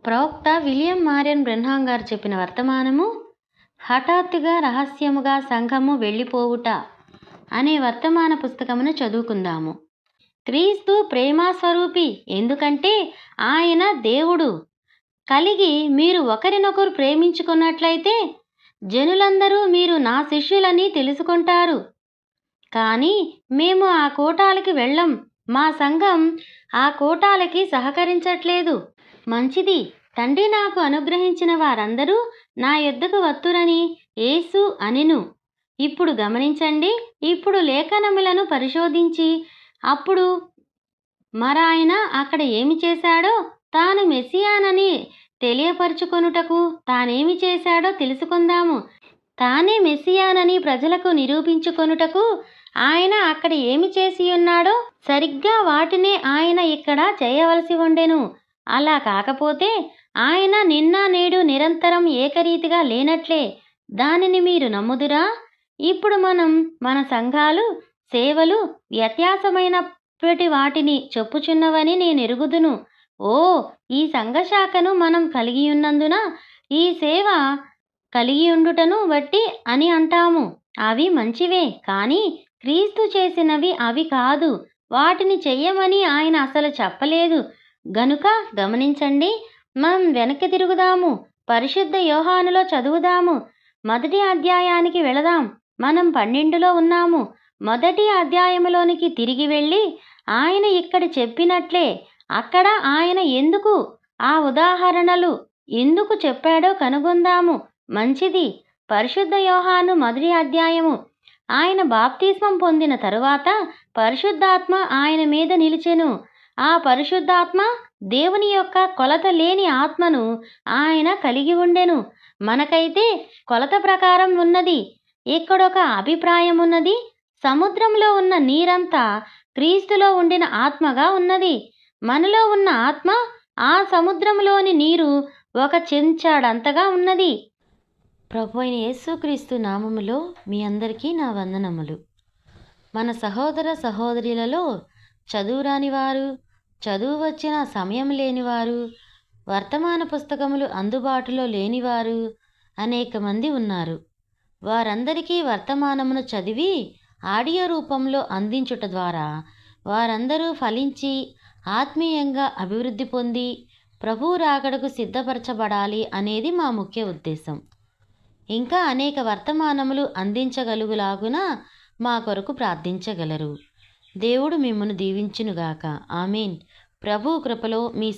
ప్రవక్త William Marian Brenham గారు చెప్పిన వర్తమానము హఠాత్తుగా రహస్యముగా సంఘము వెళ్ళిపోవుట అనే వర్తమాన పుస్తకమును చదువుకుందాము. క్రీస్తు ప్రేమాస్వరూపి, ఎందుకంటే ఆయన దేవుడు కలిగి మీరు ఒకరినొకరు ప్రేమించుకున్నట్లయితే జనులందరూ మీరు నా శిష్యులని తెలుసుకుంటారు. కానీ మేము ఆ కూటాలకి వెళ్ళం, మా సంఘం ఆ కూటాలకి సహకరించట్లేదు. మంచిది, తండ్రి నాకు అనుగ్రహించిన వారందరూ నా యొద్దకు వత్తురని యేసు అనెను. ఇప్పుడు గమనించండి, ఇప్పుడు లేఖనములను పరిశోధించి అప్పుడు మరాయన అక్కడ ఏమి చేశాడో, తాను మెస్సియానని తెలియపరుచుకొనుటకు తానేమి చేశాడో తెలుసుకుందాము. తానే మెస్సియానని ప్రజలకు నిరూపించుకొనుటకు ఆయన అక్కడ ఏమి చేసి ఉన్నాడో సరిగ్గా వాటినే ఆయన ఇక్కడ చేయవలసి ఉండెను. అలా కాకపోతే ఆయన నిన్న నేడు నిరంతరం ఏకరీతిగా లేనట్లే. దానిని మీరు నమ్ముదురా? ఇప్పుడు మనం మన సంఘాలు సేవలు వ్యత్యాసమైనప్పటి వాటిని చెప్పుచున్నవని నేను ఎరుగుదును. ఓ, ఈ సంఘశాఖను మనం కలిగి ఉన్నందున ఈ సేవ కలిగి ఉండుటను బట్టి అని అంటాము. అవి మంచివే, కానీ క్రీస్తు చేసినవి అవి కాదు. వాటిని చెయ్యమని ఆయన అసలు చెప్పలేదు. గనుక గమనించండి, మనం వెనక్కి తిరుగుదాము, పరిశుద్ధ యోహానులో చదువుదాము. 1వ అధ్యాయానికి వెళదాం. మనం 12లో ఉన్నాము. 1వ అధ్యాయములోనికి తిరిగి వెళ్ళి ఆయన ఇక్కడ చెప్పినట్లే అక్కడ ఆయన ఎందుకు ఆ ఉదాహరణలు ఎందుకు చెప్పాడో కనుగొందాము. మంచిది. పరిశుద్ధ యోహాను 1వ అధ్యాయము. ఆయన బాప్తిస్మం పొందిన తరువాత పరిశుద్ధాత్మ ఆయన మీద నిలిచెను. ఆ పరిశుద్ధాత్మ దేవుని యొక్క కొలత లేని ఆత్మను ఆయన కలిగి ఉండెను. మనకైతే కొలత ప్రకారం ఉన్నది. ఇక్కడొక అభిప్రాయం ఉన్నది. సముద్రంలో ఉన్న నీరంతా క్రీస్తులో ఉండిన ఆత్మగా ఉన్నది. మనలో ఉన్న ఆత్మ ఆ సముద్రంలోని నీరు ఒక చెంచాడంతగా ఉన్నది. ప్రభువైన యేసుక్రీస్తు నామములో మీ అందరికీ నా వందనములు. మన సహోదర సహోదరులలో చదువురాని వారు, చదువు వచ్చిన సమయం లేనివారు, వర్తమాన పుస్తకములు అందుబాటులో లేనివారు అనేక మంది ఉన్నారు. వారందరికీ వర్తమానమును చదివి ఆడియో రూపంలో అందించుట ద్వారా వారందరూ ఫలించి ఆత్మీయంగా అభివృద్ధి పొంది ప్రభువు రాకడకు సిద్ధపరచబడాలి అనేది మా ముఖ్య ఉద్దేశం. ఇంకా అనేక వర్తమానములు అందించగలుగులాగున మా కొరకు ప్రార్థించగలరు. దేవుడు మిమ్మును దీవించునుగాక. ఆమేన్. ప్రభు కృపలో మీ